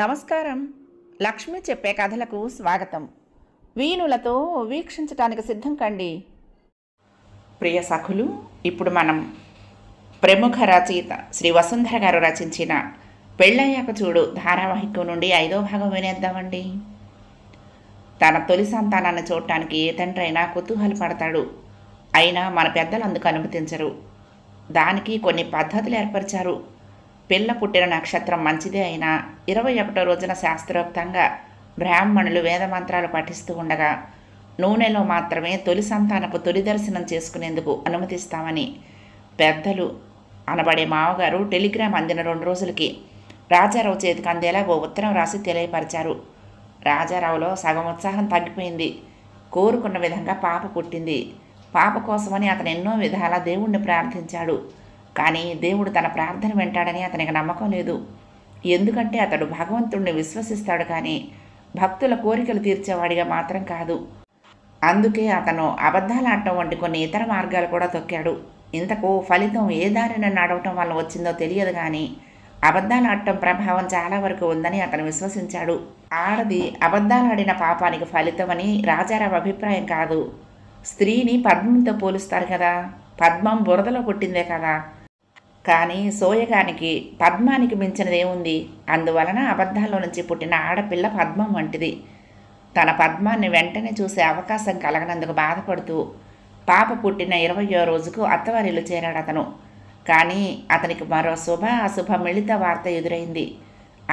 నమస్కారం. లక్ష్మి చెప్పే కథలకు స్వాగతం. వీణులతో వీక్షించటానికి సిద్ధం కండి. ప్రియ సఖులు, ఇప్పుడు మనం ప్రముఖ రచయిత శ్రీ వసుంధర గారు రచించిన పెళ్ళయ్యాక చూడు ధారావాహికం నుండి 5వ భాగం వినేద్దామండి. తన తొలి సంతానాన్ని చూడటానికి ఏ తండ్రి అయినా కుతూహలపడతాడు. అయినా మన పెద్దలు అందుకు అనుమతించరు. దానికి కొన్ని పద్ధతులు ఏర్పరిచారు. పిల్ల పుట్టిన నక్షత్రం మంచిదే అయినా 21వ రోజున శాస్త్రోక్తంగా బ్రాహ్మణులు వేదమంత్రాలు పఠిస్తూ ఉండగా నూనెలో మాత్రమే తొలి సంతానపు తొలి దర్శనం చేసుకునేందుకు అనుమతిస్తామని పెద్దలు అనబడే మావగారు టెలిగ్రామ్ అందిన 2 రోజులకి రాజారావు చేతికి అందేలా ఓ ఉత్తరం రాసి తెలియపరిచారు. రాజారావులో సగం ఉత్సాహం తగ్గిపోయింది. కోరుకున్న విధంగా పాప పుట్టింది. పాప కోసమని అతను ఎన్నో విధాల దేవుణ్ణి ప్రార్థించాడు. కానీ దేవుడు తన ప్రార్థన వింటాడని అతనికి నమ్మకం లేదు. ఎందుకంటే అతడు భగవంతుణ్ణి విశ్వసిస్తాడు, కానీ భక్తుల కోరికలు తీర్చేవాడిగా మాత్రం కాదు. అందుకే అతను అబద్ధాలాడటం వంటి కొన్ని ఇతర మార్గాలు కూడా తొక్కాడు. ఇంతకు ఫలితం ఏ దారిన నడవటం వల్ల వచ్చిందో తెలియదు, కానీ అబద్ధాలాడటం ప్రభావం చాలా వరకు ఉందని అతను విశ్వసించాడు. ఆడది అబద్ధాలాడిన పాపానికి ఫలితమని రాజారావు అభిప్రాయం కాదు. స్త్రీని పద్మంతో పోలుస్తారు కదా, పద్మం బురదలో పుట్టిందే కదా. కానీ సోయగానికి పద్మానికి మించినదేముంది? అందువలన అబద్ధాల్లో నుంచి పుట్టిన ఆడపిల్ల పద్మం వంటిది. తన పద్మాన్ని వెంటనే చూసే అవకాశం కలగనందుకు బాధపడుతూ పాప పుట్టిన 20వ రోజుకు అత్తవారిల్లు చేరాడు అతను. కానీ అతనికి మరో శుభ అశుభ మిళిత వార్త ఎదురైంది.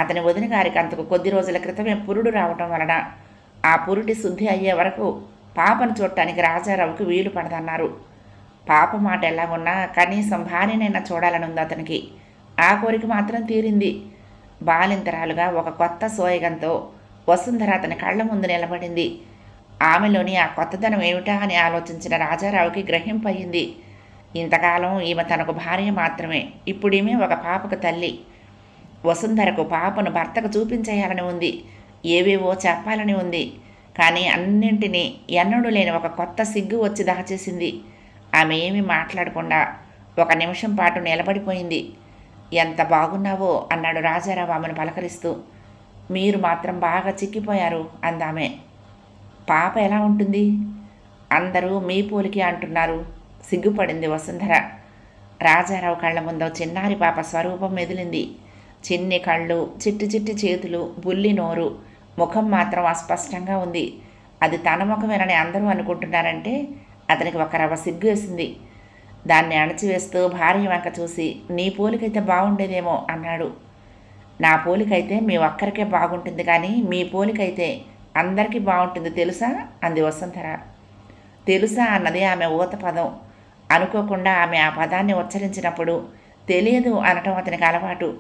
అతని వదిన గారికి అంతకు కొద్ది రోజుల క్రితమే పురుడు రావటం వలన ఆ పురుటి శుద్ధి అయ్యే వరకు పాపను చూడటానికి రాజారావుకి వీలు పడదన్నారు. పాప మాట ఎలా ఉన్నా కనీసం భార్యనైనా చూడాలనుంది అతనికి. ఆ కోరిక మాత్రం తీరింది. బాలింతరాలుగా ఒక కొత్త సోయగంతో వసుంధర అతని కళ్ళ ముందు నిలబడింది. ఆమెలోని ఆ కొత్తదనం ఏమిటా అని ఆలోచించిన రాజారావుకి గ్రహింపయింది. ఇంతకాలం ఈమె తనకు భార్య మాత్రమే, ఇప్పుడు ఈమె ఒక పాపకు తల్లి. వసుంధరకు పాపను భర్తకు చూపించేయాలని ఉంది, ఏవేవో చెప్పాలని ఉంది. కానీ అన్నింటినీ ఎన్నడూ లేని ఒక కొత్త సిగ్గు వచ్చి దాచేసింది. ఆమె ఏమీ మాట్లాడకుండా 1 నిమిషం పాటు నిలబడిపోయింది. ఎంత బాగున్నావో అన్నాడు రాజారావు ఆమెను పలకరిస్తూ. మీరు మాత్రం బాగా చిక్కిపోయారు అందామె. పాప ఎలా ఉంటుంది? అందరూ మీ పోలికి అంటున్నారు. సిగ్గుపడింది వసుంధర. రాజారావు కళ్ళ ముందు చిన్నారి పాప స్వరూపం మెదిలింది. చిన్ని కళ్ళు, చిట్టి చిట్టి చేతులు, బుల్లి నోరు, ముఖం మాత్రం అస్పష్టంగా ఉంది. అది తన ముఖమేనని అందరూ అనుకుంటున్నారంటే అతనికి ఒక రవ్వ సిగ్గు వేసింది. దాన్ని అణచివేస్తూ భార్య వంక చూసి, నీ పోలికైతే బాగుండేదేమో అన్నాడు. నా పోలికైతే మీ ఒక్కరికే బాగుంటుంది, కానీ మీ పోలికైతే అందరికీ బాగుంటుంది తెలుసా అంది వసుంధర. తెలుసా అన్నది ఆమె ఊత పదం. అనుకోకుండా ఆమె ఆ పదాన్ని ఉచ్చరించినప్పుడు తెలియదు అనటం అతనికి అలవాటు.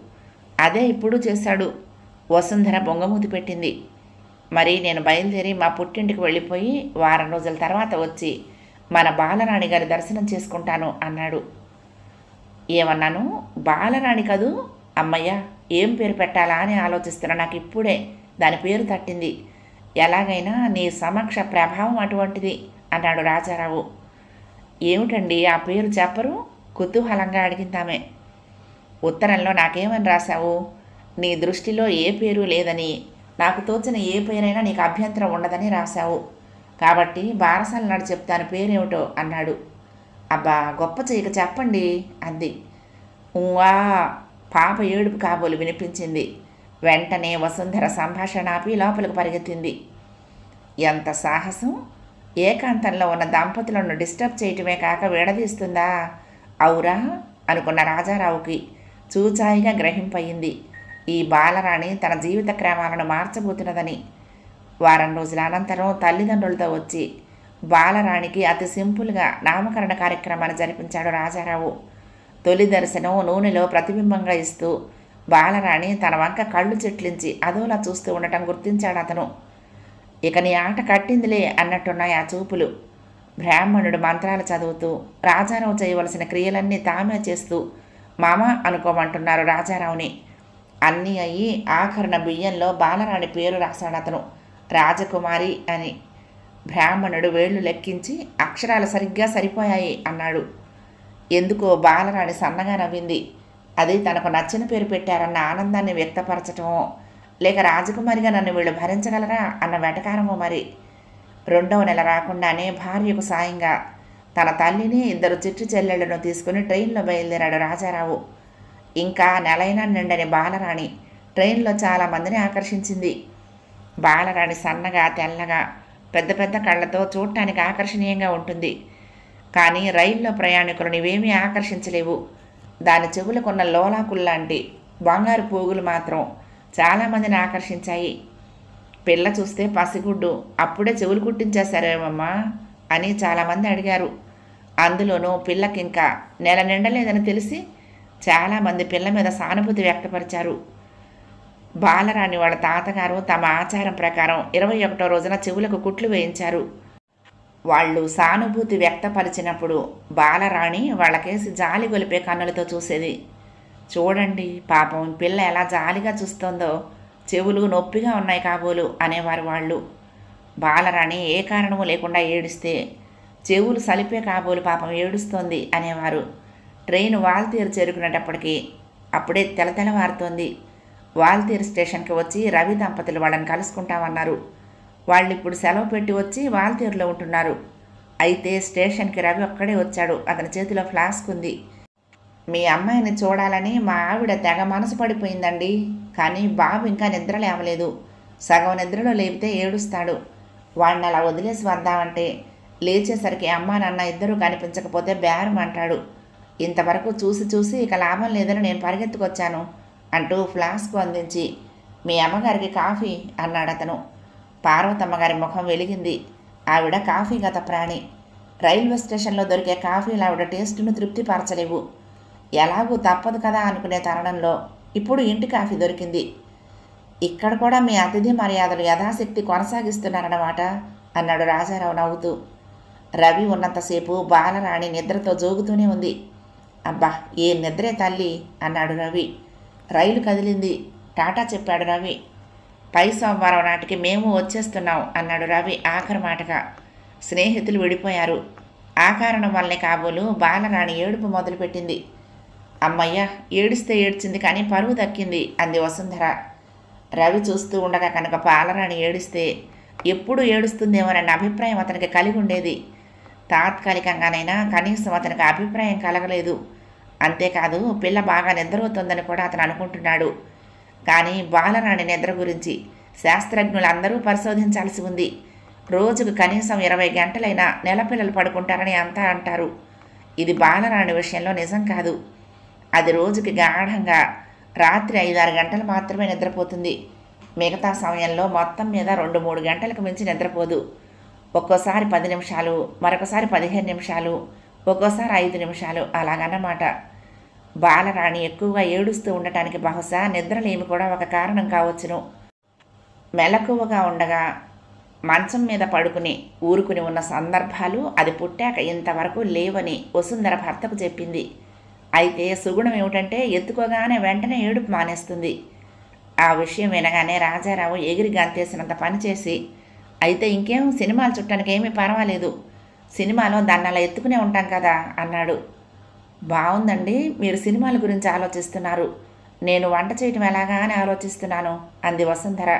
అదే ఇప్పుడు చేశాడు. వసుంధర బొంగమూతి పెట్టింది. మరి నేను బయలుదేరి మా పుట్టింటికి వెళ్ళిపోయి 1 వారం రోజుల తర్వాత వచ్చి మన బాలరాణి గారి దర్శనం చేసుకుంటాను అన్నాడు. ఏమన్నాను? బాలరాణి కదూ? అమ్మయ్య, ఏం పేరు పెట్టాలా అని ఆలోచిస్తున్నా. నాకు ఇప్పుడే దాని పేరు తట్టింది. ఎలాగైనా నీ సమక్ష ప్రభావం అటువంటిది అన్నాడు రాజారావు. ఏమిటండి ఆ పేరు చెప్పరు? కుతూహలంగా అడిగిందామె. ఉత్తరంలో నాకేమని రాశావు? నీ దృష్టిలో ఏ పేరు లేదని, నాకు తోచిన ఏ పేరైనా నీకు అభ్యంతరం ఉండదని రాశావు. కాబట్టి బారసాల నాడు చెప్తాను పేరేమిటో అన్నాడు. అబ్బా, గొప్ప చేయక చెప్పండి అంది. ఊవా, పాప ఏడుపు కాబోలు వినిపించింది. వెంటనే వసుంధర సంభాషణ ఆపి లోపలికి పరిగెత్తింది. ఎంత సాహసం! ఏకాంతంలో ఉన్న దంపతులను డిస్టర్బ్ చేయటమే కాక విడదీస్తుందా? అవురా అనుకున్న రాజారావుకి చూచాయిగా గ్రహింపయింది. ఈ బాలరాణి తన జీవిత క్రమాలను మార్చబోతున్నదని. 1 వారం రోజుల అనంతరం తల్లిదండ్రులతో వచ్చి బాలరాణికి అతి సింపుల్గా నామకరణ కార్యక్రమాన్ని జరిపించాడు రాజారావు. తొలి దర్శనం నూనెలో ప్రతిబింబంగా ఇస్తూ బాలరాణి తన వంక కళ్ళు చెట్లించి అదోలా చూస్తూ ఉండటం గుర్తించాడు అతను. ఇక నీ ఆట కట్టిందిలే అన్నట్టున్నాయి ఆ చూపులు. బ్రాహ్మణుడు మంత్రాలు చదువుతూ రాజారావు చేయవలసిన క్రియలన్నీ తామే చేస్తూ మామ అనుకోమంటున్నారు రాజారావుని. అన్నీ అయ్యి ఆఖరణ బియ్యంలో బాలరాణి పేరు రాశాడు అతను, రాజకుమారి అని. బ్రాహ్మణుడు వేళ్లు లెక్కించి అక్షరాలు సరిగ్గా సరిపోయాయి అన్నాడు. ఎందుకో బాలరాణి సన్నగా నవ్వింది. అది తనకు నచ్చిన పేరు పెట్టారన్న ఆనందాన్ని వ్యక్తపరచటమో, లేక రాజకుమారిగా నన్ను వీళ్ళు భరించగలరా అన్న వెటకారమో మరి. 2వ నెల రాకుండానే భార్యకు సాయంగా తన తల్లిని, 2 చిట్టు చెల్లెళ్లను తీసుకుని ట్రైన్లో బయలుదేరాడు రాజారావు. ఇంకా నెలైనా నిండని బాలరాణి ట్రైన్లో చాలామందిని ఆకర్షించింది. బాలరాణి సన్నగా, తెల్లగా, పెద్ద పెద్ద కళ్ళతో చూడటానికి ఆకర్షణీయంగా ఉంటుంది. కానీ రైల్లో ప్రయాణికులను ఇవేమీ ఆకర్షించలేవు. దాని చెవులకున్న లోలాకుల్లాంటి బంగారు పోగులు మాత్రం చాలామందిని ఆకర్షించాయి. పిల్ల చూస్తే పసిగుడ్డు, అప్పుడే చెవులు కుట్టించేశారేమమ్మా అని చాలామంది అడిగారు. అందులోనూ పిల్లకింకా నెల నిండలేదని తెలిసి చాలామంది పిల్ల మీద సానుభూతి వ్యక్తపరిచారు. బాలరాణి వాళ్ళ తాతగారు తమ ఆచారం ప్రకారం 21వ రోజున చెవులకు కుట్లు వేయించారు. వాళ్ళు సానుభూతి వ్యక్తపరిచినప్పుడు బాలరాణి వాళ్ళకేసి జాలి గొలిపే కన్నులతో చూసేది. చూడండి పాపం పిల్ల ఎలా జాలిగా చూస్తోందో, చెవులు నొప్పిగా ఉన్నాయి కాబోలు అనేవారు వాళ్ళు. బాలరాణి ఏ కారణము లేకుండా ఏడిస్తే చెవులు సలిపే కాబోలు పాపం ఏడుస్తోంది అనేవారు. ట్రైన్ వాల్తీరు చేరుకునేటప్పటికి అప్పుడే తెల్లవారుతోంది. వాల్తీరు స్టేషన్కి వచ్చి రవి దంపతులు వాళ్ళని కలుసుకుంటామన్నారు. వాళ్ళు ఇప్పుడు సెలవు పెట్టి వచ్చి వాల్తీరులో ఉంటున్నారు. అయితే స్టేషన్కి రవి ఒక్కడే వచ్చాడు. అతని చేతిలో ఫ్లాస్క్ ఉంది. మీ అమ్మాయిని చూడాలని మా ఆవిడ తెగ మనసు పడిపోయిందండి. కానీ బాబు ఇంకా నిద్ర లేవలేదు. సగం నిద్రలో లేపితే ఏడుస్తాడు. వాడిని అలా వదిలేసి వద్దామంటే లేచేసరికి అమ్మా నాన్న ఇద్దరూ కనిపించకపోతే బేరం అంటాడు. ఇంతవరకు చూసి చూసి ఇక లాభం లేదని నేను పరిగెత్తుకొచ్చాను అంటూ ఫ్లాస్క్ అందించి మీ అమ్మగారికి కాఫీ అన్నాడు అతను. పార్వతమ్మగారి ముఖం వెలిగింది. ఆవిడ కాఫీ గత ప్రాణి. రైల్వే స్టేషన్లో దొరికే కాఫీలు ఆవిడ టేస్టును తృప్తిపరచలేవు. ఎలాగూ తప్పదు కదా అనుకునే తరుణంలో ఇప్పుడు ఇంటి కాఫీ దొరికింది. ఇక్కడ కూడా మీ అతిథి మర్యాదలు యథాశక్తి కొనసాగిస్తున్నారన్నమాట అన్నాడు రాజారావు నవ్వుతూ. రవి ఉన్నంతసేపు బాలరాణి నిద్రతో జోగుతూనే ఉంది. అబ్బా ఏ నిద్రే తల్లి అన్నాడు రవి. రైలు కదిలింది. టాటా చెప్పాడు రవి. పై సోమవారం నాటికి మేము వచ్చేస్తున్నాం అన్నాడు రవి ఆఖరి మాటగా. స్నేహితులు విడిపోయారు. ఆ కారణం వల్లే కాబోలు బాలరాణి ఏడుపు మొదలుపెట్టింది. అమ్మయ్య ఏడిస్తే ఏడ్చింది కానీ పరువు దక్కింది అంది వసుంధర. రవి చూస్తూ ఉండగా కనుక బాలరాణి ఏడిస్తే ఎప్పుడు ఏడుస్తుందేమోనన్న అభిప్రాయం అతనికి కలిగి ఉండేది. తాత్కాలికంగానైనా కనీసం అతనికి అభిప్రాయం కలగలేదు. అంతేకాదు పిల్ల బాగా నిద్రపోతుందని కూడా అతను అనుకుంటున్నాడు. కానీ బాలరాణి నిద్ర గురించి శాస్త్రజ్ఞులందరూ పరిశోధించాల్సి ఉంది. రోజుకు కనీసం 20 గంటలైనా నెలపిల్లలు పడుకుంటారని అంతా అంటారు. ఇది బాలరాణి విషయంలో నిజం కాదు. అది రోజుకి గాఢంగా రాత్రి 5-6 గంటలు మాత్రమే నిద్రపోతుంది. మిగతా సమయంలో మొత్తం మీద 2-3 గంటలకు మించి నిద్రపోదు. ఒక్కోసారి 10 నిమిషాలు, మరొకసారి 15 నిమిషాలు, ఒక్కోసారి 5 నిమిషాలు అలాగన్నమాట. బాలరాణి ఎక్కువగా ఏడుస్తూ ఉండటానికి బహుశా నిద్రలేమి కూడా ఒక కారణం కావచ్చును. మెలకువగా ఉండగా మంచం మీద పడుకుని ఊరుకుని ఉన్న సందర్భాలు అది పుట్టాక ఇంతవరకు లేవని వసుంధర భర్తకు చెప్పింది. అయితే సుగుణం ఏమిటంటే ఎత్తుకోగానే వెంటనే ఏడుపు మానేస్తుంది. ఆ విషయం వినగానే రాజారావు ఎగిరి గంతేసినంత పనిచేసి, అయితే ఇంకేం సినిమాలు చుట్టానికి ఏమీ పర్వాలేదు, సినిమాలో దాన్ని అలా ఎత్తుకునే ఉంటాం కదా అన్నాడు. బాగుందండి, మీరు సినిమాల గురించి ఆలోచిస్తున్నారు, నేను వంట చేయటం ఎలాగా అని ఆలోచిస్తున్నాను అంది వసుంధర.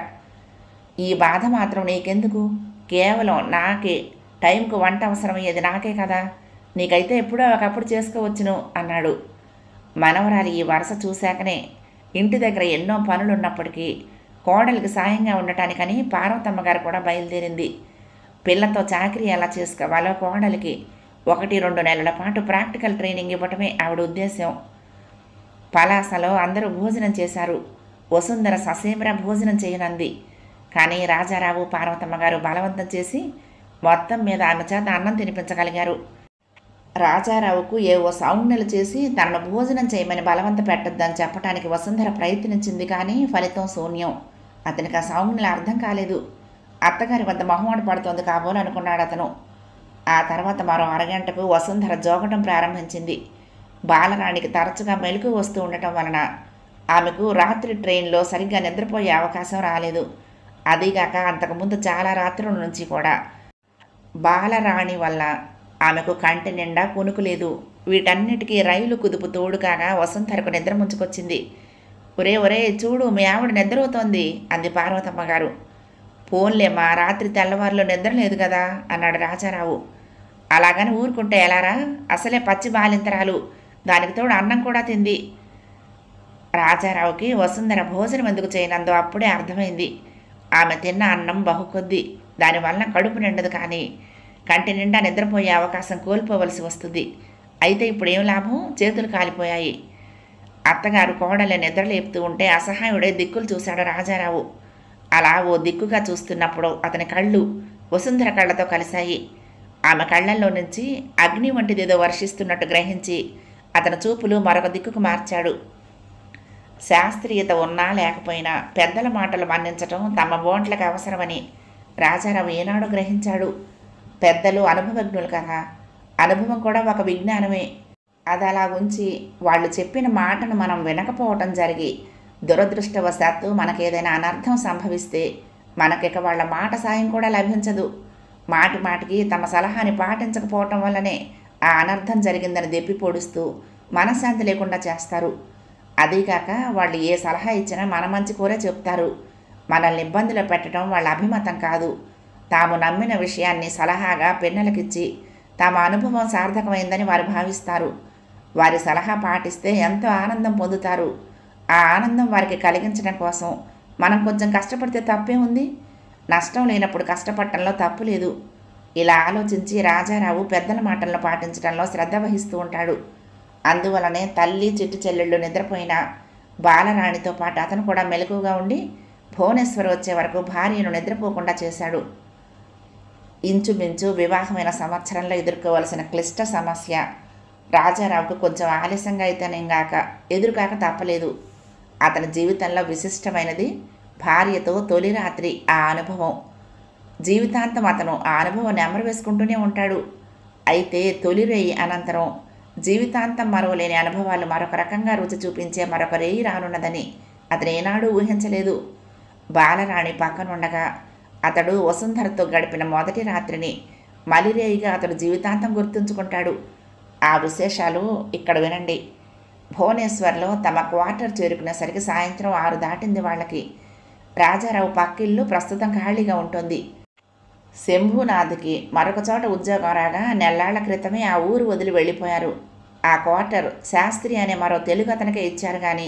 ఈ బాధ మాత్రం నీకెందుకు? కేవలం నాకే టైంకు వంట అవసరమయ్యేది నాకే కదా, నీకైతే ఎప్పుడో ఒకప్పుడు చేసుకోవచ్చును అన్నాడు. మనవరాలి ఈ వరుస చూశాకనే ఇంటి దగ్గర ఎన్నో పనులున్నప్పటికీ కోడలికి సాయంగా ఉండటానికని పార్వతమ్మగారు కూడా బయలుదేరింది. పిల్లతో చాకరీ ఎలా చేసుకోవాలో కోడలికి 1-2 నెలల పాటు ప్రాక్టికల్ ట్రైనింగ్ ఇవ్వటమే ఆవిడ ఉద్దేశం. పలాసలో అందరూ భోజనం చేశారు. వసుంధర ససేమిరా భోజనం చేయనంది. కానీ రాజారావు పార్వతమ్మగారు బలవంతం చేసి మొత్తం మీద ఆమె చేత అన్నం తినిపించగలిగారు. రాజారావుకు ఏవో సౌజ్ఞలు చేసి తనను భోజనం చేయమని బలవంత పెట్టొద్దని చెప్పడానికి వసుంధర ప్రయత్నించింది. కానీ ఫలితం శూన్యం. అతనికి ఆ సౌజ్ఞలు అర్థం కాలేదు. అత్తగారి వద్ద మొహమాట పడుతోంది కాబోలు అనుకున్నాడు అతను. ఆ తర్వాత మరో అరగంటకు వసుంధర జోగటం ప్రారంభించింది. బాలరాణికి తరచుగా మెలకు వస్తూ ఉండటం వలన ఆమెకు రాత్రి ట్రైన్లో సరిగ్గా నిద్రపోయే అవకాశం రాలేదు. అదీగాక అంతకుముందు చాలా రాత్రుల నుంచి కూడా బాలరాణి వల్ల ఆమెకు కంటి నిండా కునుకు లేదు. వీటన్నిటికీ రైలు కుదుపు తోడు కాగా వసుంధరకు నిద్ర ముంచుకొచ్చింది. ఒరే ఒరే చూడు, మీ ఆవిడ నిద్రవుతోంది అంది పార్వతమ్మ గారు. పోన్లేమ్మా, రాత్రి తెల్లవారులో నిద్ర లేదు కదా అన్నాడు రాజారావు. అలాగని ఊరుకుంటే ఎలారా? అసలే పచ్చి బాలింతరాలు, దానికి తోడు అన్నం కూడా తింది. రాజారావుకి వసుంధర భోజనం ఎందుకు చేయనందో అప్పుడే అర్థమైంది. ఆమె తిన్న అన్నం బహుకొద్ది, దానివల్ల కడుపు నిండదు, కానీ కంటి నిండా నిద్రపోయే అవకాశం కోల్పోవలసి వస్తుంది. అయితే ఇప్పుడు ఏం లాభం? చేతులు కాలిపోయాయి. అత్తగారు కోడలి నిద్రలేపుతూ ఉంటే అసహాయుడే దిక్కులు చూశాడు రాజారావు. అలా ఓ దిక్కుగా చూస్తున్నప్పుడు అతని కళ్ళు వసుంధర కళ్ళతో కలిశాయి. ఆమె కళ్ళల్లో నుంచి అగ్ని వంటిదేదో వర్షిస్తున్నట్టు గ్రహించి అతని చూపులు మరొక దిక్కుకు మార్చాడు. శాస్త్రీయత ఉన్నా లేకపోయినా పెద్దల మాటలు మన్నించటం తమ బోంట్లకు అవసరమని రాజారావు ఏనాడు గ్రహించాడు. పెద్దలు అనుభవజ్ఞులు కదా, అనుభవం కూడా ఒక విజ్ఞానమే. అది అలా ఉంచి వాళ్ళు చెప్పిన మాటను మనం వినకపోవటం జరిగి దురదృష్టవశాత్తు మనకేదైనా అనర్థం సంభవిస్తే మనకిక వాళ్ళ మాట సాయం కూడా లభించదు. మాటి మాటికి తమ సలహాని పాటించకపోవటం వల్లనే ఆ అనర్థం జరిగిందని దెప్పి పొడుస్తూ మనశ్శాంతి లేకుండా చేస్తారు. అదీగాక వాళ్ళు ఏ సలహా ఇచ్చినా మన మంచి కూర చెప్తారు. మనల్ని ఇబ్బందిలో పెట్టడం వాళ్ళ అభిమతం కాదు. తాము నమ్మిన విషయాన్ని సలహాగా పిన్నలకిచ్చి తమ అనుభవం సార్థకమైందని వారు భావిస్తారు. వారి సలహా పాటిస్తే ఎంతో ఆనందం పొందుతారు. ఆ ఆనందం వారికి కలిగించడం కోసం మనం కొంచెం కష్టపడితే తప్పే ఉంది? నష్టం లేనప్పుడు కష్టపడటంలో తప్పు లేదు. ఇలా ఆలోచించి రాజారావు పెద్దల మాటలను పాటించడంలో శ్రద్ధ వహిస్తూ ఉంటాడు. అందువలనే తల్లి చిట్టు చెల్లెళ్ళు నిద్రపోయినా బాలరాణితో పాటు అతను కూడా మెలకుగా ఉండి భువనేశ్వర్ వచ్చే వరకు భార్యను నిద్రపోకుండా చేశాడు. ఇంచుమించు వివాహమైన సంవత్సరంలో ఎదుర్కోవలసిన క్లిష్ట సమస్య రాజారావుకు కొంచెం ఆలస్యంగా అయితేనేగాక ఎదురుకాక తప్పలేదు. అతని జీవితంలో విశిష్టమైనది భార్యతో తొలి రాత్రి ఆ అనుభవం. జీవితాంతం అతను ఆ అనుభవం నెమరు వేసుకుంటూనే ఉంటాడు. అయితే తొలి రేయి అనంతరం జీవితాంతం మరవలేని అనుభవాలు మరొక రకంగా రుచి చూపించే మరొక రేయి రానున్నదని అతను ఏనాడూ ఊహించలేదు. బాలరాణి పక్కనుండగా అతడు వసుంధరతో గడిపిన మొదటి రాత్రిని మలిరేయిగా అతడు జీవితాంతం గుర్తుంచుకుంటాడు. ఆ విశేషాలు ఇక్కడ వినండి. భువనేశ్వర్లో తమ క్వార్టర్ చేరుకునేసరికి సాయంత్రం 6 దాటింది వాళ్ళకి. రాజారావు పక్కిల్లు ప్రస్తుతం ఖాళీగా ఉంటుంది. శంభునాథ్కి మరొక చోట ఉద్యోగం రాగా నెల్లాళ్ల క్రితమే ఆ ఊరు వదిలి వెళ్ళిపోయారు. ఆ క్వార్టర్ శాస్త్రి అనే మరో తెలుగు అతనికే ఇచ్చారు, కానీ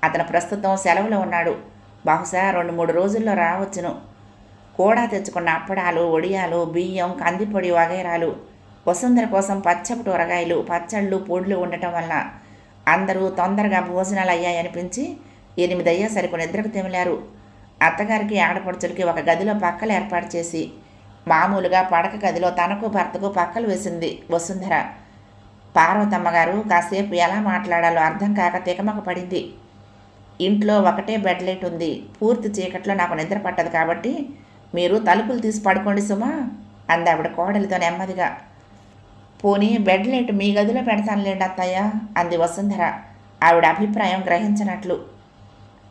అతను ప్రస్తుతం సెలవులో ఉన్నాడు. బహుశా 2-3 రోజుల్లో రావచ్చును. కూడా తెచ్చుకున్న అప్పడాలు, ఒడియాలు, బియ్యం, కందిపొడి వగైరాలు, వసుంధర కోసం పచ్చపు ఊరగాయలు, పచ్చళ్ళు, పొడులు ఉండటం వల్ల అందరూ తొందరగా భోజనాలు అయ్యాయనిపించి 8 అయ్యేసరికి నిద్రకు తెమిలారు. అత్తగారికి ఆడపడుచులకి ఒక గదిలో పక్కలు ఏర్పాటు చేసి మామూలుగా పడక గదిలో తనకు భర్తకు పక్కలు వేసింది వసుంధర. పార్వతమ్మ గారు కాసేపు ఎలా మాట్లాడాలో అర్థం కాక తికమక పడింది. ఇంట్లో ఒకటే బెడ్ లైట్ ఉంది. పూర్తి చీకట్లో నాకు నిద్ర పట్టదు, కాబట్టి మీరు తలుపులు తీసి పడుకోండి సుమా అంది ఆవిడ కోడలితో నెమ్మదిగా. పోనీ బెడ్ లైట్ మీ గదిలో పెడతానులేండి అత్తయ్య అంది వసుంధర ఆవిడ అభిప్రాయం గ్రహించినట్లు.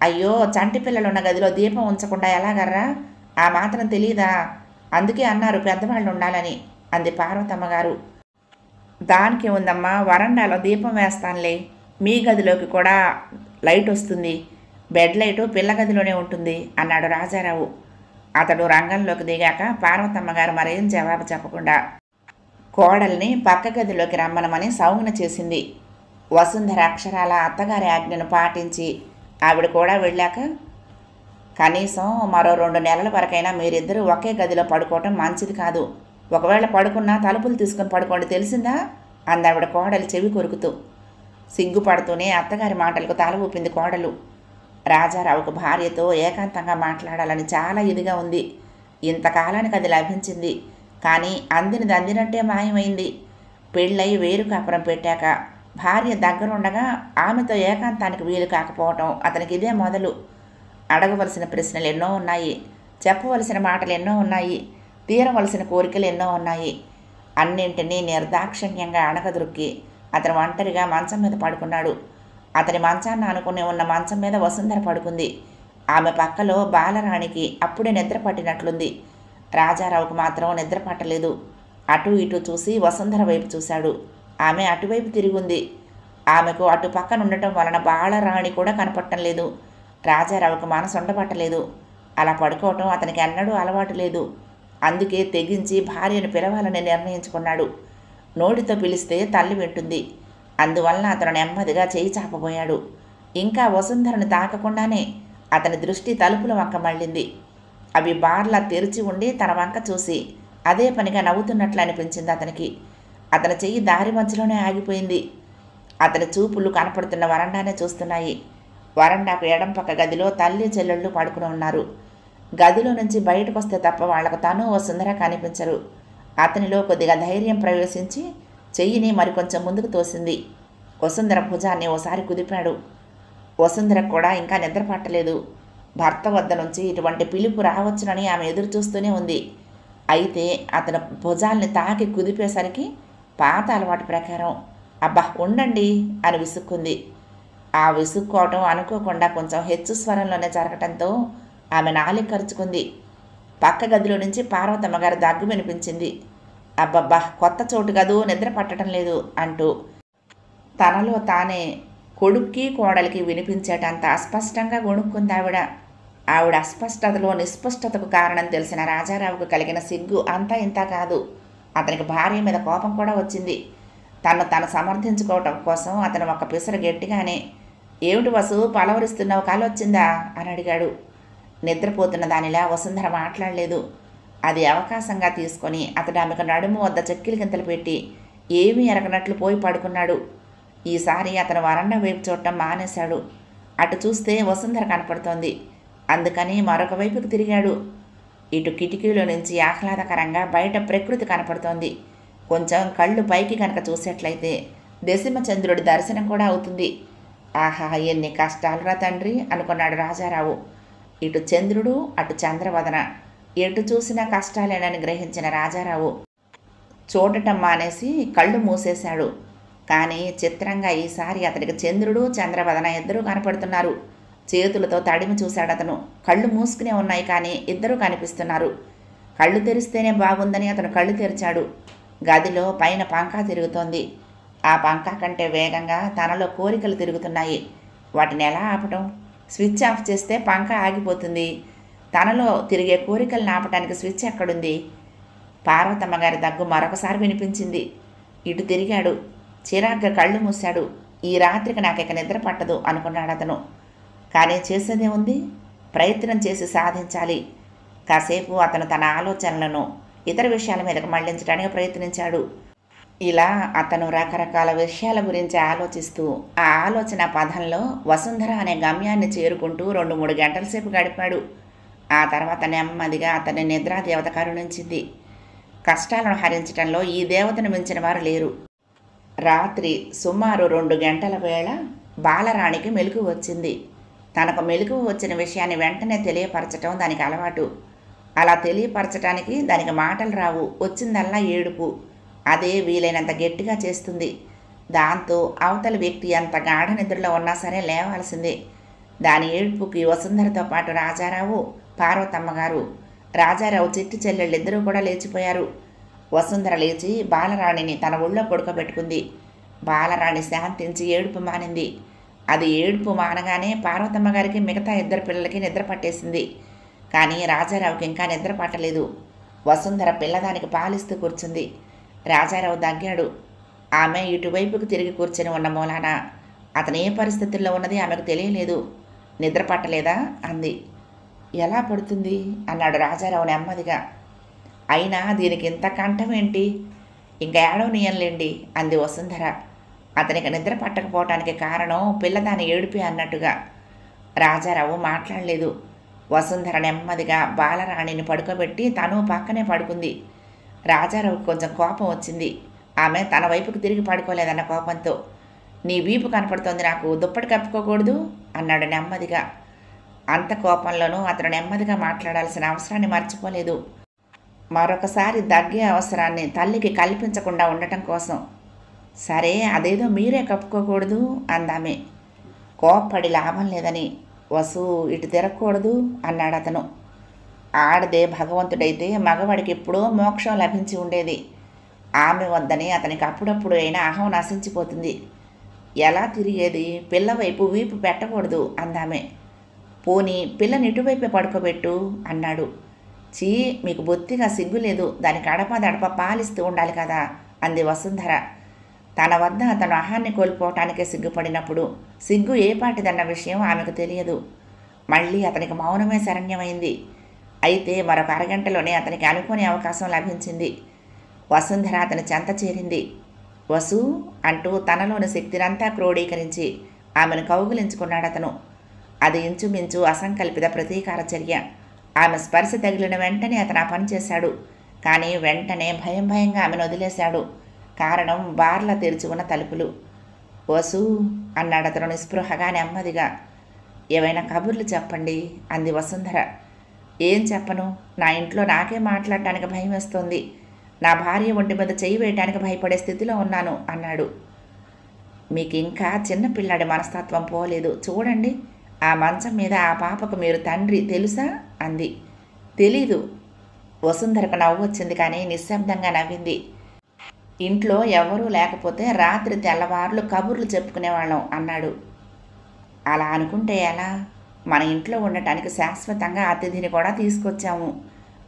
అయ్యో, చంటి పిల్లలున్న గదిలో దీపం ఉంచకుండా ఎలాగర్రా? ఆ మాత్రం తెలీదా? అందుకే అన్నారు పెద్దవాళ్ళు ఉండాలని అంది పార్వతమ్మ గారు. దానికి ఉందమ్మా, వరండాలో దీపం వేస్తానులే. మీ గదిలోకి కూడా లైట్ వస్తుంది. బెడ్ లైటు పిల్ల గదిలోనే ఉంటుంది అన్నాడు రాజారావు. అతడు రంగంలోకి దిగాక పార్వతమ్మ గారు మరేం జవాబు చెప్పకుండా కోడల్ని పక్క గదిలోకి రమ్మనమని సౌజ్ఞ చేసింది. వసుంధర అక్షరాల అత్తగారి ఆజ్ఞను పాటించి ఆవిడ కూడా వెళ్ళాక, కనీసం మరో 2 నెలల వరకైనా మీరిద్దరూ ఒకే గదిలో పడుకోవటం మంచిది కాదు. ఒకవేళ పడుకున్నా తలుపులు తీసుకుని పడుకోండి, తెలిసిందా అందావిడ కోడలు చెవి కొరుకుతూ. సిగ్గుపడుతూనే అత్తగారి మాటలకు తల ఊపింది కోడలు. రాజారావుకు భార్యతో ఏకాంతంగా మాట్లాడాలని చాలా ఇదిగా ఉంది. ఇంతకాలానికి అది లభించింది, కానీ అందినది అందినట్టే మాయమైంది. పెళ్ళై వేరు కాపురం పెట్టాక భార్య దగ్గరుండగా ఆమెతో ఏకాంతానికి వీలు కాకపోవటం అతనికి ఇదే మొదలు. అడగవలసిన ప్రశ్నలు ఎన్నో ఉన్నాయి, చెప్పవలసిన మాటలు ఎన్నో ఉన్నాయి, తీరవలసిన కోరికలు ఎన్నో ఉన్నాయి. అన్నింటినీ నిర్దాక్షిణ్యంగా అణగదొక్కి అతను ఒంటరిగా మంచం మీద పడుకున్నాడు. అతని మంచాన్ని ఆనుకుని ఉన్న మంచం మీద వసుంధర పడుకుంది. ఆమె పక్కలో బాలరాణికి అప్పుడే నిద్ర పట్టినట్లుంది. రాజారావుకు మాత్రం నిద్ర పట్టలేదు. అటూ ఇటూ చూసి వసుంధర వైపు చూశాడు. ఆమె అటువైపు తిరిగింది. ఆమెకు అటు పక్కన ఉండటం వలన బాలరాణి కూడా కనపడటం లేదు. రాజారావుకు మనసు ఉండబట్టలేదు. అలా పడుకోవటం అతనికి ఎన్నడూ అలవాటు లేదు. అందుకే తెగించి భార్యను పిలవాలని నిర్ణయించుకున్నాడు. నోటితో పిలిస్తే తల్లి వింటుంది. అందువలన అతను నెమ్మదిగా చేయి చాపబోయాడు. ఇంకా వసుంధరను తాకకుండానే అతని దృష్టి తలుపుల వంక మళ్ళింది. అవి బార్లా తెరిచి ఉండి తన వంక చూసి అదే పనిగా నవ్వుతున్నట్లు అనిపించింది అతనికి. అతని చెయ్యి దారి మధ్యలోనే ఆగిపోయింది. అతని చూపులు కనపడుతున్న వరండానే చూస్తున్నాయి. వరండాకు ఎడంపక్క గదిలో తల్లి చెల్లెళ్ళు పడుకుని ఉన్నారు. గదిలో నుంచి బయటకు వస్తే తప్ప వాళ్లకు తను వసుంధర కనిపించరు. అతనిలో కొద్దిగా ధైర్యం ప్రవేశించి చెయ్యిని మరికొంచెం ముందుకు తోసింది. వసుంధర భుజాన్ని ఓసారి కుదిపాడు. వసుంధరకు కూడా ఇంకా నిద్ర పట్టలేదు. భర్త వద్ద నుంచి ఇటువంటి పిలుపు రావచ్చునని ఆమె ఎదురు చూస్తూనే ఉంది. అయితే అతను భుజాల్ని తాకి కుదిపేసరికి పాత అలవాటు ప్రకారం అబ్బా ఉండండి అని విసుక్కుంది. ఆ విసుక్కోవటం అనుకోకుండా కొంచెం హెచ్చు స్వరంలోనే జరగటంతో ఆమె నాలుక కరుచుకుంది. పక్క గదిలో నుంచి పార్వతమ్మ గారి దగ్గు వినిపించింది. అబ్బబ్బా కొత్త చోటు గదు, నిద్ర పట్టడం లేదు అంటూ తనలో తానే కొడుక్కి కోడలికి వినిపించేటంత అస్పష్టంగా గొణుక్కుంది ఆవిడ. ఆవిడ అస్పష్టతలో నిస్పష్టతకు కారణం తెలిసిన రాజారావుకు కలిగిన సిగ్గు అంతా ఇంత కాదు. అతనికి భార్య మీద కోపం కూడా వచ్చింది. తను సమర్థించుకోవటం కోసం అతను ఒక పిసర గట్టిగానే ఏమిటి వసు పలవరిస్తున్నావు, కాలొచ్చిందా అని అడిగాడు. నిద్రపోతున్న దానిలా వసుంధర మాట్లాడలేదు. అది అవకాశంగా తీసుకొని అతడు ఆమెకు నడుము వద్ద చెక్కిలి గింతలు పెట్టి ఏమీ ఎరగనట్లు పోయి పడుకున్నాడు. ఈసారి అతను వరండా వైపు చూడటం మానేశాడు. అటు చూస్తే వసుంధర కనపడుతోంది. అందుకని మరొక వైపుకు తిరిగాడు. ఇటు కిటికీలో నుంచి ఆహ్లాదకరంగా బయట ప్రకృతి కనపడుతోంది. కొంచెం కళ్ళు పైకి కనుక చూసేట్లయితే దశమచంద్రుడి దర్శనం కూడా అవుతుంది. ఆహా ఎన్ని కష్టాలురా తండ్రి అనుకున్నాడు రాజారావు. ఇటు చంద్రుడు అటు చంద్రవదన, ఎటు చూసినా కష్టాలేనని గ్రహించిన రాజారావు చూడటం మానేసి కళ్ళు మూసేశాడు. కానీ చిత్రంగా ఈసారి అతడికి చంద్రుడు చంద్రవదన ఇద్దరూ కనపడుతున్నారు. చేతులతో తడిమి చూశాడు అతను. కళ్ళు మూసుకునే ఉన్నాయి కానీ ఇద్దరూ కనిపిస్తున్నారు. కళ్ళు తెరిస్తేనే బాగుందని అతను కళ్ళు తెరిచాడు. గదిలో పైన పంకా తిరుగుతోంది. ఆ పంకా కంటే వేగంగా తనలో కోరికలు తిరుగుతున్నాయి. వాటిని ఎలా ఆపటం? స్విచ్ ఆఫ్ చేస్తే పంకా ఆగిపోతుంది. తనలో తిరిగే కోరికలను ఆపటానికి స్విచ్ ఎక్కడుంది? పార్వతమ్మ గారి దగ్గు మరొకసారి వినిపించింది. ఇటు తిరిగాడు. చిరాగ్గా కళ్ళు మూశాడు. ఈ రాత్రికి నాకిక నిద్ర పట్టదు అనుకున్నాడు అతను. కానీ చేసేదే ఉంది, ప్రయత్నం చేసి సాధించాలి. కాసేపు అతను తన ఆలోచనలను ఇతర విషయాల మీదకు మళ్లించడానికి ప్రయత్నించాడు. ఇలా అతను రకరకాల విషయాల గురించి ఆలోచిస్తూ ఆ ఆలోచన పదంలో వసుంధర అనే గమ్యాన్ని చేరుకుంటూ 2-3 గంటల సేపు గడిపాడు. ఆ తర్వాత నెమ్మదిగా అతని నిద్రాదేవత కరుణించింది. కష్టాలను హరించడంలో ఈ దేవతను మించిన వారు లేరు. రాత్రి సుమారు 2 గంటల వేళ బాలరాణికి మెలకువ వచ్చింది. తనకు మెలకువ వచ్చిన విషయాన్ని వెంటనే తెలియపరచటం దానికి అలవాటు. అలా తెలియపరచటానికి దానికి మాటలు రావు, వచ్చిందల్లా ఏడుపు. అదే వీలైనంత గట్టిగా చేస్తుంది. దాంతో అవతల వ్యక్తి ఎంత గాఢ నిద్రలో ఉన్నా సరే లేవాల్సిందే. దాని ఏడుపుకి వసుంధరతో పాటు రాజారావు, పార్వతమ్మ గారు, రాజారావు చిట్టి చెల్లెళ్ళిద్దరూ కూడా లేచిపోయారు. వసుంధర లేచి బాలరాణిని తన ఒళ్ళో పడుకోబెట్టుకుంది. బాలరాణి శాంతించి ఏడుపు మానింది. అది ఏడుపు మానగానే పార్వతమ్మ గారికి మిగతా 2 పిల్లలకి నిద్ర పట్టేసింది. కానీ రాజారావుకి ఇంకా నిద్ర పట్టలేదు. వసుంధర పిల్లదానికి పాలిస్తూ కూర్చుంది. రాజారావు దగ్గాడు. ఆమె ఇటువైపుకు తిరిగి కూర్చొని ఉన్న మూలాన అతను ఏ పరిస్థితుల్లో ఉన్నది ఆమెకు తెలియలేదు. నిద్ర పట్టలేదా అంది. ఎలా పడుతుంది అన్నాడు రాజారావు నెమ్మదిగా. అయినా దీనికి ఇంత కంఠం ఏంటి? ఇంకా ఏడవనీయంలేండి అంది వసుంధర. అతనికి నిద్ర పట్టకపోవటానికి కారణం పిల్లదాని ఏడుపే అన్నట్టుగా. రాజారావు మాట్లాడలేదు. వసుంధర నెమ్మదిగా బాలరాణిని పడుకోబెట్టి తను పక్కనే పడుకుంది. రాజారావుకు కొంచెం కోపం వచ్చింది. ఆమె తన వైపుకు తిరిగి పడుకోలేదన్న కోపంతో. నీ వీపు కనపడుతోంది, నాకు దుప్పటి కప్పుకోకూడదు అన్నాడు నెమ్మదిగా. అంత కోపంలోనూ అతను నెమ్మదిగా మాట్లాడాల్సిన అవసరాన్ని మర్చిపోలేదు. మరొకసారి దగ్గే అవసరాన్ని తల్లికి కల్పించకుండా ఉండటం కోసం. సరే అదేదో మీరే కప్పుకోకూడదు అందామె. కోప్పడి లాభం లేదని. వసు ఇటు తిరగకూడదు అన్నాడు అతను. ఆడదే భగవంతుడైతే మగవాడికి ఎప్పుడో మోక్షం లభించి ఉండేది. ఆమె వద్దని అతనికి అప్పుడప్పుడు అయినా అహం నశించిపోతుంది. ఎలా తిరిగేది? పిల్ల వైపు వీపు పెట్టకూడదు అందామె. పోనీ పిల్లని ఇటువైపే పడుకోబెట్టు అన్నాడు. చీ, మీకు బొత్తిగా సిగ్గు లేదు, దానికి అడపదడప పాలిస్తూ ఉండాలి కదా అంది వసుంధర. తన వద్ద అతను అహాన్ని కోల్పోవటానికే సిగ్గుపడినప్పుడు సిగ్గు ఏపాటిదన్న విషయం ఆమెకు తెలియదు. మళ్ళీ అతనికి మౌనమే శరణ్యమైంది. అయితే మరొక అరగంటలోనే అతనికి అనుకోని అవకాశం లభించింది. వసుంధర అతని చెంత చేరింది. వసు అంటూ తనలోని శక్తినంతా క్రోడీకరించి ఆమెను కౌగిలించుకున్నాడతను. అది ఇంచుమించు అసంకల్పిత ప్రతీకార చర్య. ఆమె స్పర్శ తగిలిన వెంటనే అతను ఆ పని చేశాడు. కానీ వెంటనే భయంగా ఆమెను వదిలేశాడు. కారణం బార్లా తెరిచి ఉన్న తలుపులు. వసు అన్నాడతను నిస్పృహగా నెమ్మదిగా. ఏవైనా కబుర్లు చెప్పండి అంది వసుంధర. ఏం చెప్పను? నా ఇంట్లో నాకే మాట్లాడటానికి భయం వేస్తోంది. నా భార్య ఒంటి మీద చెయ్యి వేయటానికి భయపడే స్థితిలో ఉన్నాను అన్నాడు. మీకు ఇంకా చిన్నపిల్లాడి మనస్తత్వం పోలేదు. చూడండి, ఆ మంచం మీద ఆ పాపకు మీరు తండ్రి తెలుసా అంది. తెలీదు. వసుంధరకు నవ్వు వచ్చింది, కానీ నిశ్శబ్దంగా నవ్వింది. ఇంట్లో ఎవరూ లేకపోతే రాత్రి తెల్లవారులు కబుర్లు చెప్పుకునేవాళ్ళం అన్నాడు. అలా అనుకుంటే ఎలా? మన ఇంట్లో ఉండటానికి శాశ్వతంగా అతిథిని కూడా తీసుకొచ్చాము.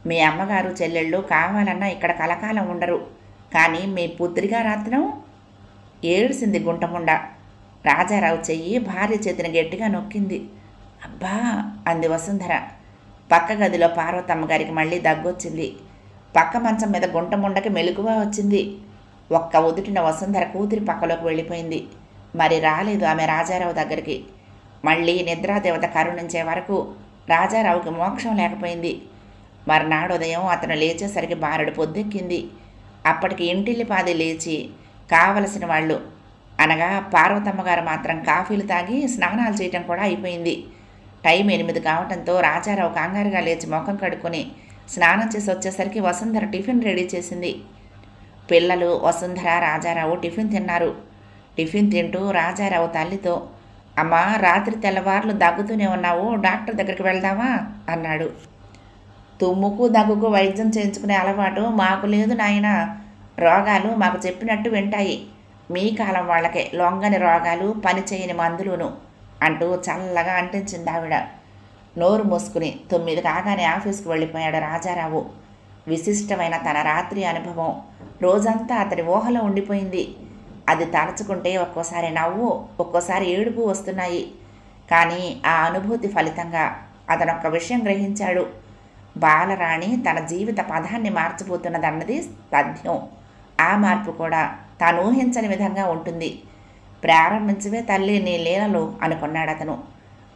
మీ అమ్మగారు చెల్లెళ్ళు కావాలన్నా ఇక్కడ కలకాలం ఉండరు. కానీ మీ పుత్రిగా రాత్రం ఏడ్చింది గుంటముండ. రాజారావు చెయ్యి భార్య చేతిని గట్టిగా నొక్కింది. అబ్బా అంది వసుంధర. పక్క గదిలో పార్వతమ్మ గారికి మళ్ళీ దగ్గొచ్చింది. పక్క మంచం మీద గుంటముండకి మెలకువ వచ్చింది. ఒక్క ఉదుటిన వసుంధర కూతురి పక్కలోకి వెళ్ళిపోయింది. మరి రాలేదు ఆమె రాజారావు దగ్గరికి. మళ్ళీ నిద్రాదేవత కరుణించే వరకు రాజారావుకి మోక్షం లేకపోయింది. మర్నాడు ఉదయం అతను లేచేసరికి బారెడు పొద్దెక్కింది. అప్పటికి ఇంటిల్లిపాది లేచి కావలసిన వాళ్ళు అనగా పార్వతమ్మగారు మాత్రం కాఫీలు తాగి స్నానాలు చేయటం కూడా అయిపోయింది. టైం 8 కావటంతో రాజారావు కంగారుగా లేచి ముఖం కడుక్కొని స్నానం చేసి వచ్చేసరికి వసుంధర టిఫిన్ రెడీ చేసింది. పిల్లలు వసుంధర రాజారావు టిఫిన్ తిన్నారు. టిఫిన్ తింటూ రాజారావు తల్లితో, అమ్మా, రాత్రి తెల్లవార్లు దగ్గుతూనే ఉన్నావు, డాక్టర్ దగ్గరికి వెళ్దామా అన్నాడు. తుమ్ముకు దగ్గుకు వైద్యం చేయించుకునే అలవాటు మాకు లేదు నాయన. రోగాలు మాకు చెప్పినట్టు వింటాయి. మీ కాలం వాళ్ళకే లొంగని రోగాలు, పని చేయని మందులును అంటూ చల్లగా అంటించింది ఆవిడ. నోరు మూసుకుని 9 కాగానే ఆఫీస్కి వెళ్ళిపోయాడు రాజారావు. విశిష్టమైన తన రాత్రి అనుభవం రోజంతా అతని ఊహలో ఉండిపోయింది. అది తలుచుకుంటే ఒక్కోసారి నవ్వు, ఒక్కోసారి ఏడుపు వస్తున్నాయి. కానీ ఆ అనుభూతి ఫలితంగా అతను ఒక్క విషయం గ్రహించాడు. బాలరాణి తన జీవిత పదాన్ని మార్చిపోతున్నదన్నది తథ్యం. ఆ మార్పు కూడా తాను ఊహించని విధంగా ఉంటుంది. ప్రారంభించవే తల్లి నీ లీలలు అనుకున్నాడు అతను.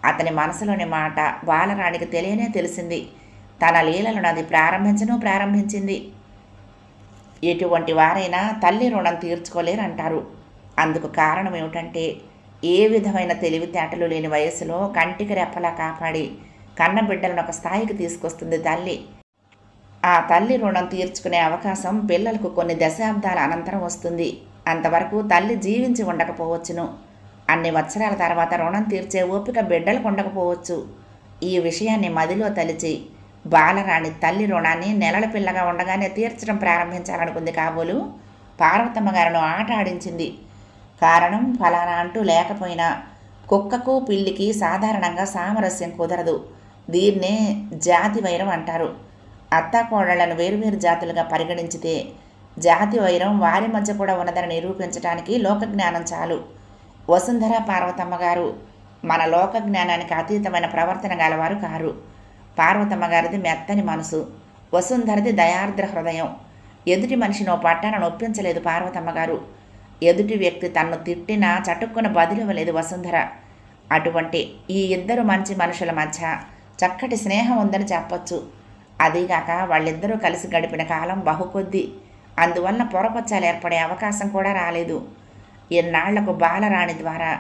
అతని మనసులోని మాట బాలరాణికి తెలియనే తెలిసింది. తన లీలలను అది ప్రారంభించింది. ఎటువంటి వారైనా తల్లి రుణం తీర్చుకోలేరంటారు. అందుకు కారణం ఏమిటంటే, ఏ విధమైన తెలివితేటలు లేని వయసులో కంటికి రెప్పలా కాపాడి కన్నబిడ్డలను ఒక స్థాయికి తీసుకొస్తుంది తల్లి. ఆ తల్లి రుణం తీర్చుకునే అవకాశం పిల్లలకు కొన్ని దశాబ్దాల అనంతరం వస్తుంది. అంతవరకు తల్లి జీవించి ఉండకపోవచ్చును. అన్ని వత్సరాల తర్వాత రుణం తీర్చే ఓపిక బిడ్డలకు ఉండకపోవచ్చు. ఈ విషయాన్ని మదిలో తలిచి బాలరాణి తల్లి రుణాన్ని నెలల పిల్లగా ఉండగానే తీర్చడం ప్రారంభించాలనుకుంది. కాబోలు పార్వతమ్మ గారిను ఆట ఆడించింది. కారణం ఫలానా అంటూ లేకపోయినా కుక్కకు పిల్లికి సాధారణంగా సామరస్యం కుదరదు. దీన్నే జాతి వైరం అంటారు. అత్తాకోడళ్లను వేరువేరు జాతులుగా పరిగణించితే జాతి వైరం వారి మధ్య కూడా ఉన్నదని నిరూపించడానికి లోకజ్ఞానం చాలు. వసుంధర పార్వతమ్మ గారు మన లోకజ్ఞానానికి అతీతమైన ప్రవర్తన గలవారు కారు. పార్వతమ్మ గారిది మెత్తని మనసు, వసుంధరది దయార్ద్ర హృదయం. ఎదుటి మనిషినో పట్టాన నొప్పించలేదు పార్వతమ్మ గారు. ఎదుటి వ్యక్తి తన్ను తిట్టినా చటుక్కున బదిలివ్వలేదు వసుంధర. అటువంటి ఈ ఇద్దరు మంచి మనుషుల మధ్య చక్కటి స్నేహం ఉందని చెప్పొచ్చు. అదీగాక వాళ్ళిద్దరూ కలిసి గడిపిన కాలం బహుకొద్ది. అందువల్ల పొరపచ్చాలు ఏర్పడే అవకాశం కూడా రాలేదు. ఇన్నాళ్లకు బాలరాణి ద్వారా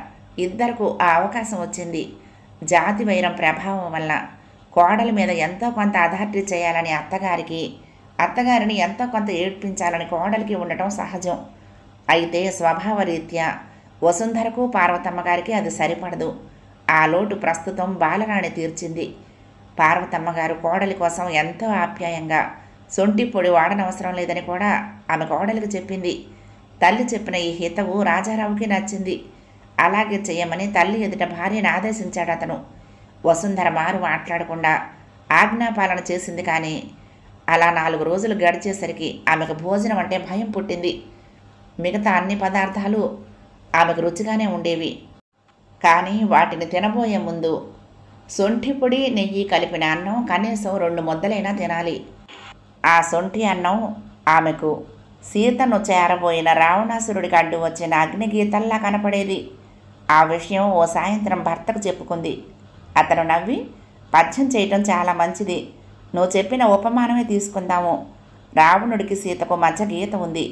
ఇద్దరకు ఆ అవకాశం వచ్చింది. జాతి వైరం ప్రభావం వల్ల కోడల మీద ఎంతో కొంత అధార్టీ చేయాలని అత్తగారికి, అత్తగారిని ఎంతో కొంత ఏడ్పించాలని కోడలికి ఉండటం సహజం. అయితే స్వభావరీత్యా వసుంధరకు పార్వతమ్మ గారికి అది సరిపడదు. ఆ లోటు ప్రస్తుతం బాలరాణి తీర్చింది. పార్వతమ్మ గారు కోడలి కోసం ఎంతో ఆప్యాయంగా సొంటి పొడి వాడనవసరం లేదని కూడా ఆమె కోడలికి చెప్పింది. తల్లి చెప్పిన ఈ హితవు రాజారావుకి నచ్చింది. అలాగే చెయ్యమని తల్లి ఎదుట భార్యను ఆదేశించాడు అతను. వసుంధర మారు మాట్లాడకుండా ఆజ్ఞాపాలన చేసింది. కానీ అలా 4 రోజులు గడిచేసరికి ఆమెకు భోజనం అంటే భయం పుట్టింది. మిగతా అన్ని పదార్థాలు ఆమెకు రుచిగానే ఉండేవి. కానీ వాటిని తినబోయే ముందు సొంఠి పొడి నెయ్యి కలిపిన అన్నం కనీసం 2 ముద్దలైనా తినాలి. ఆ సొంఠి అన్నం ఆమెకు సీతను చేరబోయిన రావణాసురుడికి అడ్డు వచ్చిన అగ్నిగీతల్లా కనపడేది. ఆ విషయం ఓ సాయంత్రం భర్తకు చెప్పుకుంది. అతను నవ్వి, పథ్యం చేయటం చాలా మంచిది. నువ్వు చెప్పిన ఉపమానమే తీసుకుందాము. రావణుడికి సీతకు మధ్య గీత ఉంది.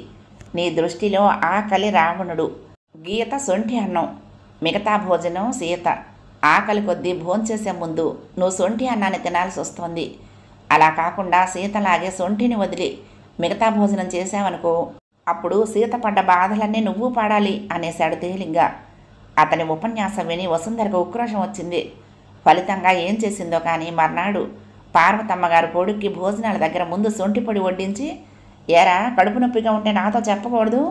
నీ దృష్టిలో ఆకలి రావణుడు, గీత సొంఠి అన్నం, మిగతా భోజనం సీత. ఆకలి కొద్దీ భోంచేసే ముందు నువ్వు సొంఠి అన్నాన్ని తినాల్సి వస్తుంది. అలా కాకుండా సీతలాగే సొంఠిని వదిలి మిగతా భోజనం చేశావనుకో, అప్పుడు సీత పడ్డ బాధలన్నీ నువ్వు పడాలి అనేశాడు తేలిగ్గా. అతని ఉపన్యాసం విని వసుంధరకు ఉక్రోషం వచ్చింది. ఫలితంగా ఏం చేసిందో కానీ మర్నాడు పార్వతమ్మగారు కొడుక్కి భోజనాల దగ్గర ముందు సొంటి పొడి వడ్డించి, ఏరా కడుపు నొప్పిగా ఉంటే నాతో చెప్పకూడదు,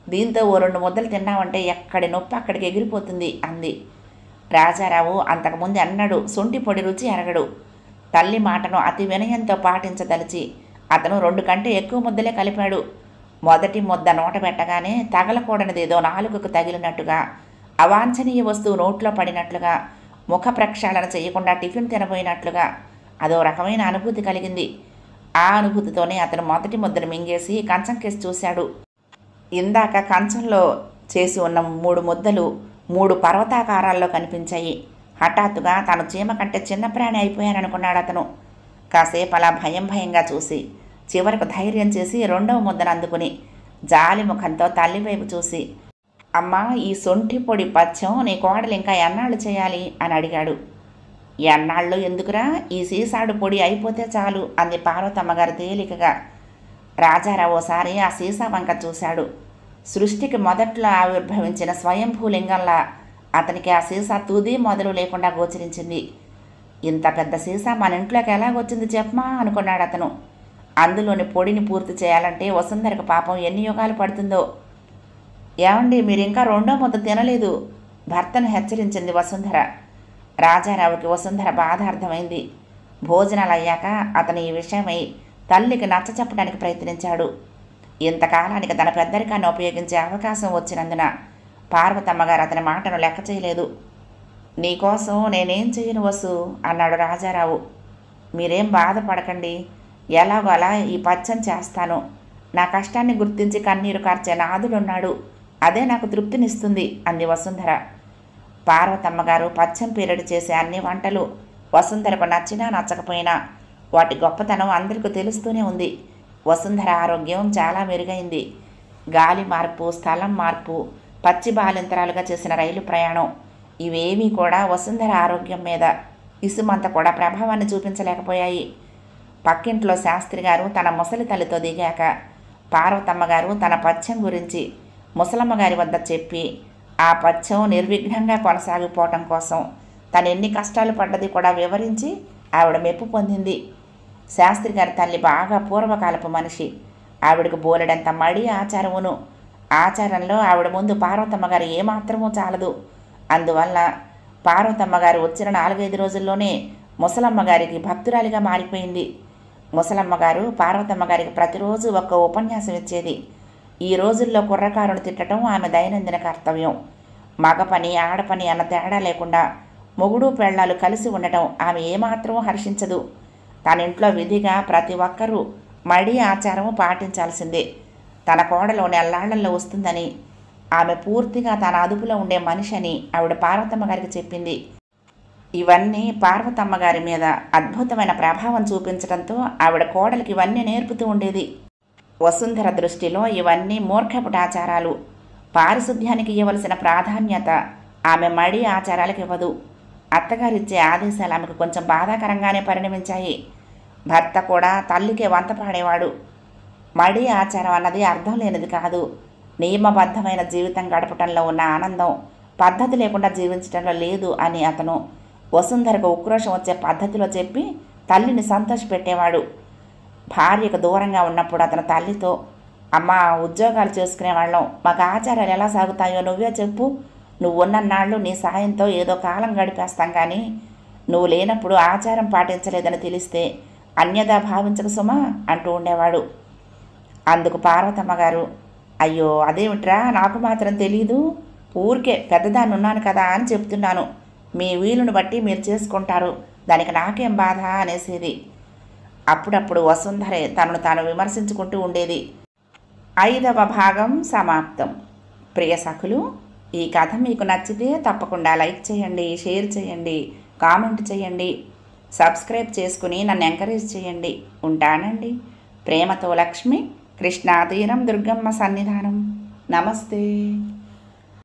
దీంతో ఓ 2 ముద్దలు తిన్నావంటే ఎక్కడి నొప్పి అక్కడికి ఎగిరిపోతుంది అంది. రాజారావు అంతకుముందు అన్నాడు సొంటి పొడి రుచి ఎరగడు. తల్లి మాటను అతి వినయంతో పాటించదలిచి అతను 2 కంటే ఎక్కువ ముద్దలే కలిపాడు. మొదటి ముద్ద నోట పెట్టగానే తగలకూడనిదేదో నాలుకకు తగిలినట్టుగా, అవాంఛనీయ వస్తువు నోట్లో పడినట్లుగా, ముఖ ప్రక్షాళన చేయకుండా టిఫిన్ తినబోయినట్లుగా అదో రకమైన అనుభూతి కలిగింది. ఆ అనుభూతితోనే అతను మొదటి ముద్దను మింగేసి కంచం కేసి చూశాడు. ఇందాక కంచంలో చేసి ఉన్న 3 ముద్దలు 3 పర్వతాకారాల్లో కనిపించాయి. హఠాత్తుగా తను చీమ కంటే చిన్న ప్రాణి అయిపోయాననుకున్నాడు అతను. కాసేపు అలా భయంగా చూసి చివరకు ధైర్యం చేసి 2వ ముద్దను అందుకుని జాలి ముఖంతో తల్లి వైపు చూసి, అమ్మా, ఈ సొంఠి పొడి పథ్యం నీ కోడలు ఇంకా ఎన్నాళ్ళు చేయాలి అని అడిగాడు. ఎన్నాళ్ళు ఎందుకురా, ఈ సీసాడు పొడి అయిపోతే చాలు అంది పార్వతమ్మగారు తేలికగా. రాజారావు ఓసారి ఆ సీసా వంక చూశాడు. సృష్టికి మొదట్లో ఆవిర్భవించిన స్వయంభూలింగంలా అతనికి ఆ సీసా తుది మొదలు లేకుండా గోచరించింది. ఇంత పెద్ద సీసా మన ఇంట్లోకి ఎలాగొచ్చింది చెప్పమా అనుకున్నాడు అతను. అందులోని పొడిని పూర్తి చేయాలంటే వసుంధరకు పాపం ఎన్ని యుగాలు పడుతుందో. ఏమండి, మీరింకా 2వ ముద్ద తినలేదు భర్తను హెచ్చరించింది వసుంధర. రాజారావుకి వసుంధర బాధ అర్థమైంది. భోజనాలు అయ్యాక అతను ఈ విషయమై తల్లికి నచ్చ చెప్పడానికి ప్రయత్నించాడు. ఇంతకాలానికి తన పెద్దరికాన్ని ఉపయోగించే అవకాశం వచ్చినందున పార్వతమ్మగారు అతని మాటను లెక్క చేయలేదు. నీకోసం నేనేం చేయను వసు అన్నాడు రాజారావు. మీరేం బాధపడకండి, ఎలాగో అలా ఈ పథ్యం చేస్తాను. నా కష్టాన్ని గుర్తించి కన్నీరు కార్చే నాదుడున్నాడు, అదే నాకు తృప్తినిస్తుంది అంది వసుంధర. పార్వతమ్మగారు పథ్యం పీరియడ్ చేసే అన్ని వంటలు వసుంధరకు నచ్చినా నచ్చకపోయినా వాటి గొప్పతనం అందరికీ తెలుస్తూనే ఉంది. వసుంధర ఆరోగ్యం చాలా మెరుగైంది. గాలి మార్పు, స్థలం మార్పు, పచ్చి బాలింతరాలుగా చేసిన రైలు ప్రయాణం ఇవేమీ కూడా వసుంధర ఆరోగ్యం మీద ఇసుమంత కూడా ప్రభావాన్ని చూపించలేకపోయాయి. పక్కింట్లో శాస్త్రి గారు తన ముసలి తల్లితో దిగాక పార్వతమ్మగారు తన పథ్యం గురించి ముసలమ్మగారి వద్ద చెప్పి ఆ పథ్యం నిర్విఘ్నంగా కొనసాగిపోవటం కోసం తను ఎన్ని కష్టాలు పడ్డది కూడా వివరించి ఆవిడ మెప్పు పొందింది. శాస్త్రి గారి తల్లి బాగా పూర్వకాలపు మనిషి. ఆవిడకు బోలెడంత మడి ఆచారమును. ఆచారంలో ఆవిడ ముందు పార్వతమ్మగారు ఏమాత్రమూ చాలదు. అందువల్ల పార్వతమ్మగారు వచ్చిన 4-5 రోజుల్లోనే ముసలమ్మగారికి భక్తురాలిగా మారిపోయింది. ముసలమ్మగారు పార్వతమ్మగారికి ప్రతిరోజు ఒక్క ఉపన్యాసం ఇచ్చేది. ఈ రోజుల్లో కుర్రకారును తిట్టడం ఆమె దైనందిన కర్తవ్యం. మగ పని ఆడపని అన్న తేడా లేకుండా మొగుడు పెళ్ళాలు కలిసి ఉండటం ఆమె ఏమాత్రమూ హర్షించదు. తన ఇంట్లో విధిగా ప్రతి ఒక్కరూ మడి ఆచారము పాటించాల్సిందే. తన కోడలో నెల్లాళ్లలో వస్తుందని, ఆమె పూర్తిగా తన అదుపులో ఉండే మనిషి అని ఆవిడ పార్వతమ్మగారికి చెప్పింది. ఇవన్నీ పార్వతమ్మగారి మీద అద్భుతమైన ప్రభావం చూపించడంతో ఆవిడ కోడలికి ఇవన్నీ నేర్పుతూ ఉండేది. వసుంధర దృష్టిలో ఇవన్నీ మూర్ఖపుటాచారాలు. పారిశుద్ధ్యానికి ఇవ్వవలసిన ప్రాధాన్యత ఆమె మడి ఆచారాలకు ఇవ్వదు. అత్తగారిచ్చే ఆదేశాలు ఆమెకు కొంచెం బాధాకరంగానే పరిణమించాయి. భర్త కూడా తల్లికే వంత పాడేవాడు. మడి ఆచారం అన్నది అర్థం లేనిది కాదు. నియమబద్ధమైన జీవితం గడపటంలో ఉన్న ఆనందం పద్ధతి లేకుండా జీవించడంలో లేదు అని అతను వసుంధరకు ఉక్రోషం వచ్చే పద్ధతిలో చెప్పి తల్లిని సంతోషపెట్టేవాడు. భార్యకు దూరంగా ఉన్నప్పుడు అతని తల్లితో, అమ్మ ఉద్యోగాలు చేసుకునేవాళ్ళం, మాకు ఆచారాలు ఎలా సాగుతాయో నువ్వే చెప్పు, నువ్వు ఉన్నన్నాళ్ళు నీ సాయంతో ఏదో కాలం గడిపేస్తాం, కానీ నువ్వు లేనప్పుడు ఆచారం పాటించలేదని తెలిస్తే అన్యదా భావించక సుమా అంటూ ఉండేవాడు. అందుకు పార్వతమ్మ గారు, అయ్యో అదేమిట్రా, నాకు మాత్రం తెలీదు, ఊరికే పెద్దదాన్ని ఉన్నాను కదా అని చెప్తున్నాను, మీ వీలుని బట్టి మీరు చేసుకుంటారు, దానికి నాకేం బాధ అనేసేది. అప్పుడప్పుడు వసుంధరే తనను తాను విమర్శించుకుంటూ ఉండేది. 5వ భాగం సమాప్తం. ప్రియ సఖులు, ఈ కథ మీకు నచ్చితే తప్పకుండా లైక్ చేయండి, షేర్ చేయండి, కామెంట్ చేయండి, సబ్స్క్రైబ్ చేసుకుని నన్ను ఎంకరేజ్ చేయండి. ఉంటానండి. ప్రేమతో లక్ష్మి, కృష్ణా తీరం, దుర్గమ్మ సన్నిధానం. నమస్తే.